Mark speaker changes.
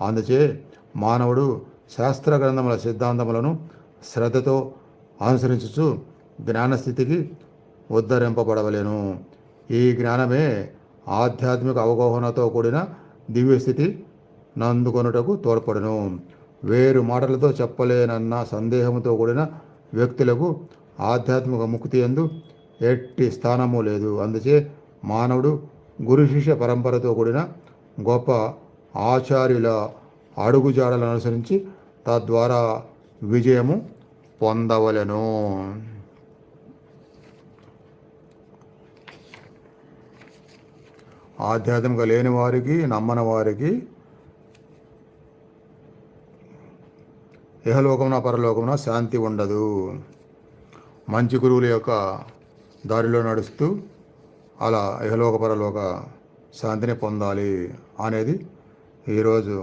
Speaker 1: అందుచే మానవుడు శాస్త్ర గ్రంథముల సిద్ధాంతములను శ్రద్ధతో అనుసరించుచు జ్ఞానస్థితికి ఉద్ధరింపబడవలెను. ఈ జ్ఞానమే ఆధ్యాత్మిక అవగాహనతో కూడిన దివ్యస్థితి నందుకొనుటకు తోడ్పడును. వేరు మాటలతో చెప్పలేనన్న సందేహంతో కూడిన వ్యక్తులకు ఆధ్యాత్మిక ముక్తి యందు ఎట్టి స్థానము లేదు. అందుచే మానవుడు గురు శిష్య పరంపరతో కూడిన గొప్ప ఆచార్యుల అడుగుజాడలను అనుసరించి తద్వారా విజయము పొందవలెను. ఆధ్యాత్మిక లేని వారికి, నమ్మని వారికి ఇహలోకమున పరలోకమున శాంతి ఉండదు. మంచి గురువుల యొక్క దారిలో నడుస్తూ అలా ఇహలోక పరలోక శాంతిని పొందాలి అనేది ఈరోజు